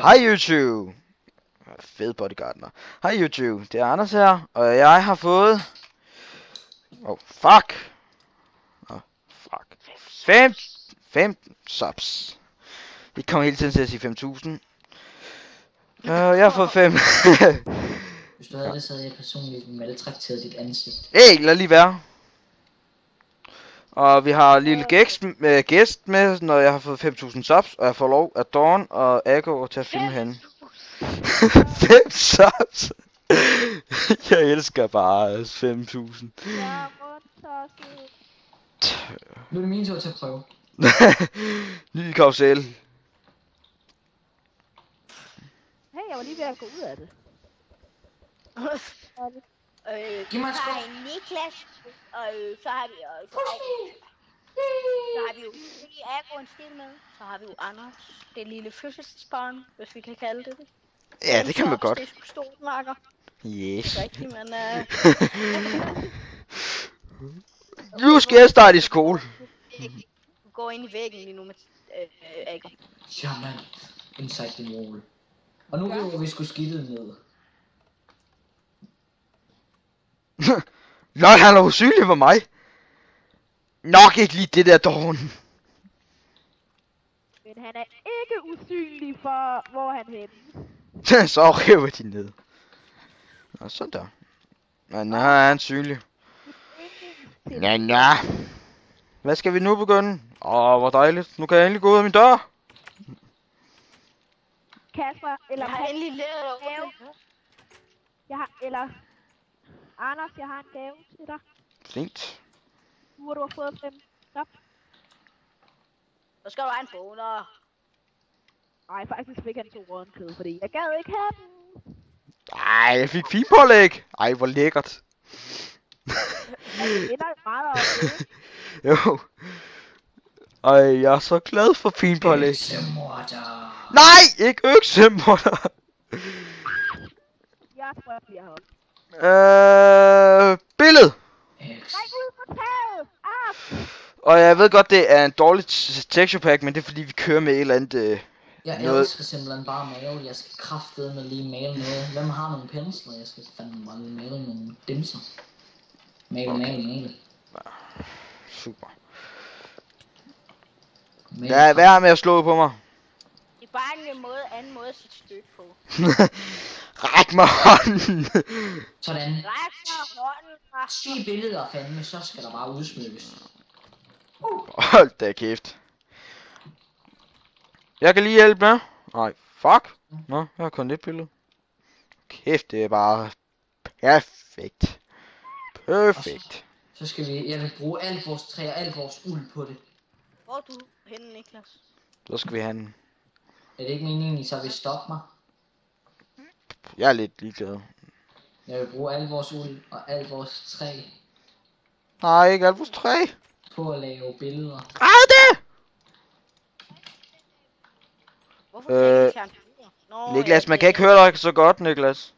Hej YouTube. Fed bodyguarder. Hej YouTube, det er Anders her, og jeg har fået... fuck. Fuck. 5 subs. Det kommer hele tiden til at sige 5000. Jeg har fået 5. Hvis du havde det, så havde jeg personligt maltrakteret dit ansigt. Hey, lad lige være. Og vi har en lille gæst med, når jeg har fået 5000 subs, og jeg får lov af Dawn og Ago til at filme hende. 5 subs. Jeg elsker bare 5000. Nu er det min tur til at prøve. Ny karusel. Hey, jeg var lige ved at gå ud af det. Giv mig et skub. Niklas, og så har vi jo Agro en stil med. Så har vi jo Anders, det lille fødselsbarn, hvis vi kan kalde det det. Ja, det kan man godt. Det er sgu stort, makker. Yes. Rigtigt, men Nu skal jeg starte i skole. du går ind i væggen lige nu med Agro. Jamen, inside the wall. Og nu river vi sgu skidtet ned. Lol, han er usynlig for mig. Nok ikke lige det der Dawn. Men han er ikke usynlig for, hvor han henne. Så river de ned. Nå, sådan der. Men nej, er han synlig. Ja. Hvad skal vi nu begynde? Hvor dejligt. Nu kan jeg endelig gå ud af min dør. Kasper, eller Jeg har endelig lært gave. Eller Anders, jeg har en gave til dig. Fint. Nu har du fået 5. Stop. Så skal du have en boner. Nej, faktisk fik han 2 rådenkød, fordi jeg gad ikke have dem. Ej, jeg fik finpålæg. Ej, hvor lækkert. Det er meget op, ikke? Jo. Ej, jeg er så glad for finpålæg. Øksemorder. Nej, ikke øksemorder. Jeg tror, jeg bliver heroppe. Billede. Nej, ud på taget! Og jeg ved godt, det er en dårlig texture pack, men det er fordi, vi kører med et eller andet... Jeg noget... elsker simpelthen bare male. Jeg skal kraftedeme lige male noget. Hvem har nogle pensler? Jeg skal fandme bare lige male nogle dimser. Male. Super. Male. Ja, hvad er med at slå på mig? Det er bare en anden måde at sætte støt på. Ræk mig hånden. Sådan. Ræk mig hånden, og 10 billeder fandme, så skal der bare udsmykkes. Hold da kæft. Jeg kan lige hjælpe med. Nej, fuck. Nå, jeg har kun et billede. Kæft, det er bare perfekt. Perfekt. Så skal vi, jeg vil bruge alt vores træ og alt vores uld på det. hvor er du henne, Niklas? Så skal vi have en... Er det ikke meningen, I så vil stoppe mig? Jeg er lidt ligeglad. Jeg vil bruge alt vores uld og alt vores træ Nej, ikke alt vores træ. på at lave billeder. Det! Hvorfor fanden tager han billeder? Nå, Niklas, ja, man kan ikke høre dig så godt, Niklas.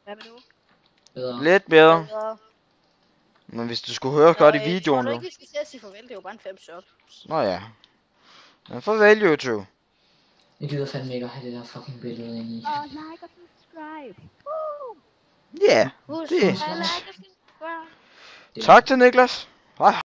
Hvad med nu? Bedre. Lidt bedre. bedre. Men hvis du skulle høre godt i Tror videoen du nu. ikke, vi skal til at sige farvel? Det er jo bare en 5 subs. Nå ja. Men farvel, YouTube. Jeg gider fandme ikke at have det der fucking billede inde i. Og like og subscribe. Ja, Husk, det. at like og subscribe. Tak til Niklas. Hej.